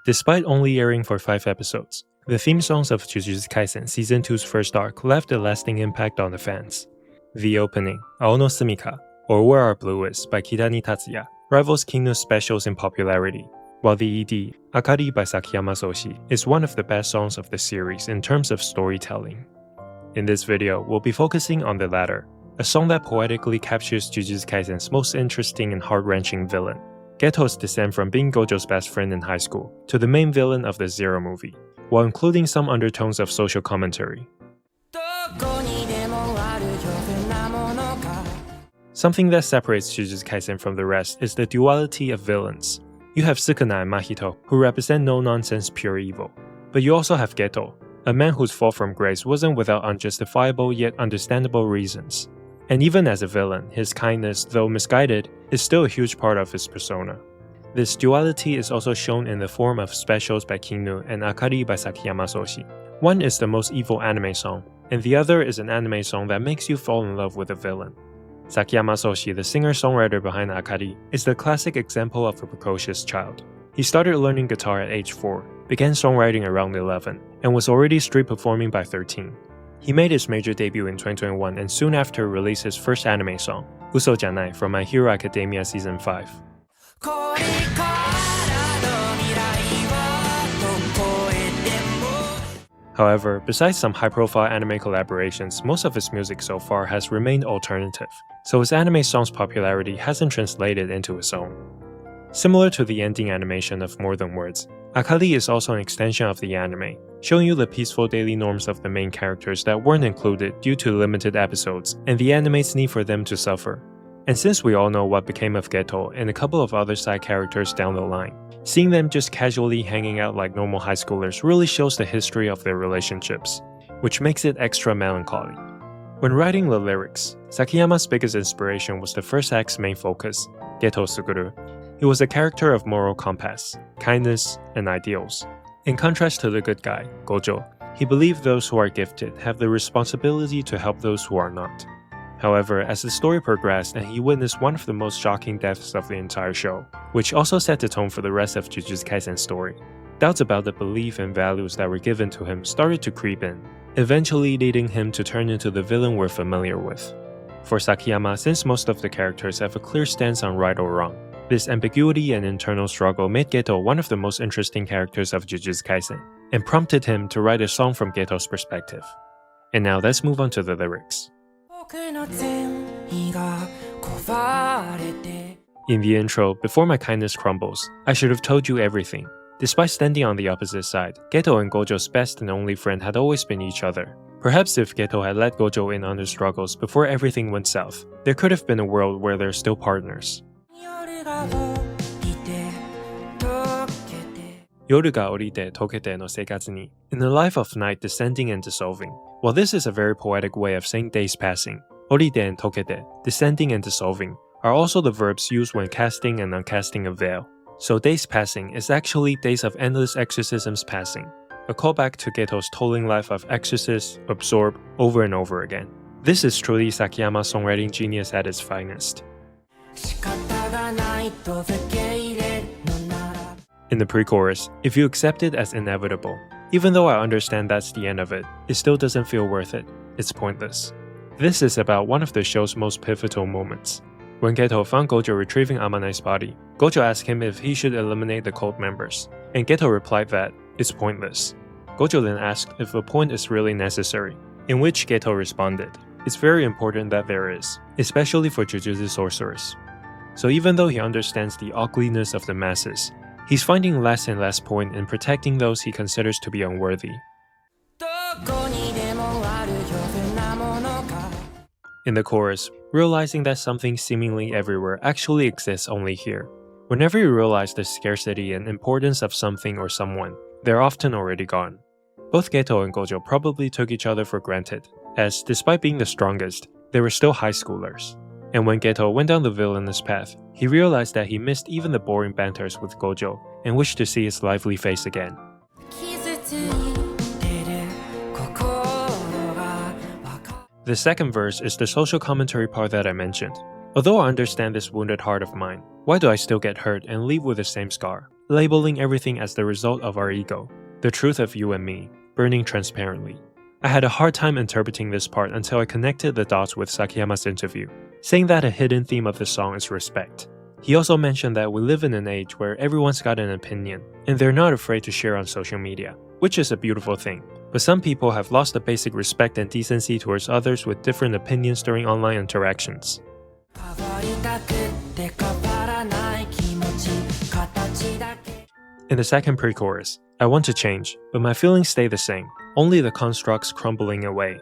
Despite only airing for 5 episodes, the theme songs of Jujutsu Kaisen Season 2's first arc left a lasting impact on the fans. The opening, Ao no Sumika, or Where Our Blue Is by Kitani Tatsuya, rivals Kinu's specials in popularity, while the ED, Akari by Sakiyama Soushi, is one of the best songs of the series in terms of storytelling. In this video, we'll be focusing on the latter, a song that poetically captures Jujutsu Kaisen's most interesting and heart-wrenching villain, Geto's descent from being Gojo's best friend in high school to the main villain of the Zero movie, while including some undertones of social commentary. Something that separates Jujutsu Kaisen from the rest is the duality of villains. You have Sukuna and Mahito, who represent no-nonsense pure evil. But you also have Geto, a man whose fall from grace wasn't without unjustifiable yet understandable reasons. And even as a villain, his kindness, though misguided, is still a huge part of his persona. This duality is also shown in the form of specials by Kinu and Akari by Sakiyama Soushi. One is the most evil anime song, and the other is an anime song that makes you fall in love with a villain. Sakiyama Soushi, the singer-songwriter behind Akari, is the classic example of a precocious child. He started learning guitar at age 4, began songwriting around 11, and was already street performing by 13. He made his major debut in 2021 and soon after released his first anime song, Uso Janai from My Hero Academia Season 5. However, besides some high-profile anime collaborations, most of his music so far has remained alternative, so his anime song's popularity hasn't translated into his own. Similar to the ending animation of More Than Words, Akari is also an extension of the anime, showing you the peaceful daily norms of the main characters that weren't included due to limited episodes and the anime's need for them to suffer. And since we all know what became of Geto and a couple of other side characters down the line, seeing them just casually hanging out like normal high schoolers really shows the history of their relationships, which makes it extra melancholy. When writing the lyrics, Sakiyama's biggest inspiration was the first act's main focus, Geto Suguru. He was a character of moral compass, kindness, and ideals. In contrast to the good guy, Gojo, he believed those who are gifted have the responsibility to help those who are not. However, as the story progressed and he witnessed one of the most shocking deaths of the entire show, which also set the tone for the rest of Jujutsu Kaisen's story, doubts about the belief and values that were given to him started to creep in, eventually leading him to turn into the villain we're familiar with. For Sakiyama, since most of the characters have a clear stance on right or wrong, this ambiguity and internal struggle made Geto one of the most interesting characters of Jujutsu Kaisen, and prompted him to write a song from Geto's perspective. And now let's move on to the lyrics. In the intro, before my kindness crumbles, I should have told you everything. Despite standing on the opposite side, Geto and Gojo's best and only friend had always been each other. Perhaps if Geto had let Gojo in on their struggles before everything went south, there could have been a world where they're still partners. Yoru ga orite tokete no seikatsu ni. In the life of night descending and dissolving. While this is a very poetic way of saying days passing, orite and tokete, descending and dissolving, are also the verbs used when casting and uncasting a veil. So days passing is actually days of endless exorcisms passing, a callback to Geto's tolling life of exorcist, absorb, over and over again. This is truly Sakiyama's songwriting genius at its finest. In the pre-chorus, if you accept it as inevitable, even though I understand that's the end of it, it still doesn't feel worth it. It's pointless. This is about one of the show's most pivotal moments. When Geto found Gojo retrieving Amanai's body, Gojo asked him if he should eliminate the cult members, and Geto replied that it's pointless. Gojo then asked if a point is really necessary, in which Geto responded, it's very important that there is, especially for Jujutsu sorcerers. So even though he understands the ugliness of the masses, he's finding less and less point in protecting those he considers to be unworthy. In the chorus, realizing that something seemingly everywhere actually exists only here. Whenever you realize the scarcity and importance of something or someone, they're often already gone. Both Geto and Gojo probably took each other for granted, as despite being the strongest, they were still high schoolers. And when Geto went down the villainous path, he realized that he missed even the boring banters with Gojo and wished to see his lively face again. The second verse is the social commentary part that I mentioned. Although I understand this wounded heart of mine, why do I still get hurt and leave with the same scar? labeling everything as the result of our ego, the truth of you and me, burning transparently. I had a hard time interpreting this part until I connected the dots with Sakiyama's interview, saying that a hidden theme of the song is respect. He also mentioned that we live in an age where everyone's got an opinion, and they're not afraid to share on social media, which is a beautiful thing. But some people have lost the basic respect and decency towards others with different opinions during online interactions. In the second pre-chorus, I want to change, but my feelings stay the same, only the constructs crumbling away.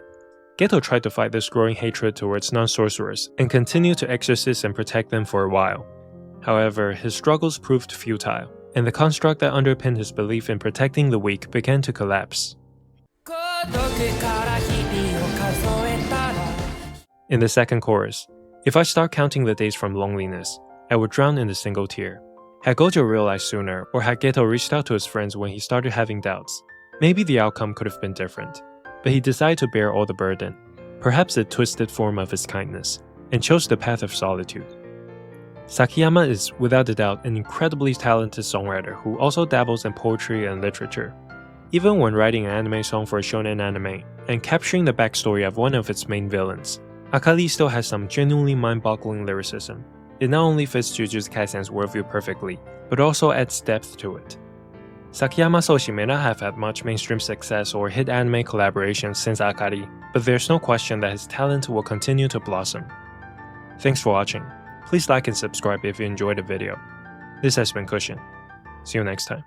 Geto tried to fight this growing hatred towards non-sorcerers and continued to exorcise and protect them for a while. However, his struggles proved futile, and the construct that underpinned his belief in protecting the weak began to collapse. In the second chorus, if I start counting the days from loneliness, I would drown in a single tear. Had Gojo realized sooner, or had Geto reached out to his friends when he started having doubts, maybe the outcome could have been different. But he decided to bear all the burden, perhaps a twisted form of his kindness, and chose the path of solitude. Sakiyama is, without a doubt, an incredibly talented songwriter who also dabbles in poetry and literature. Even when writing an anime song for a shonen anime, and capturing the backstory of one of its main villains, Akari still has some genuinely mind-boggling lyricism. It not only fits Jujutsu Kaisen's worldview perfectly, but also adds depth to it. Sakiyama Soushi may not have had much mainstream success or hit anime collaborations since Akari, but there's no question that his talent will continue to blossom. Thanks for watching. Please like and subscribe if you enjoyed the video. This has been Cushion. See you next time.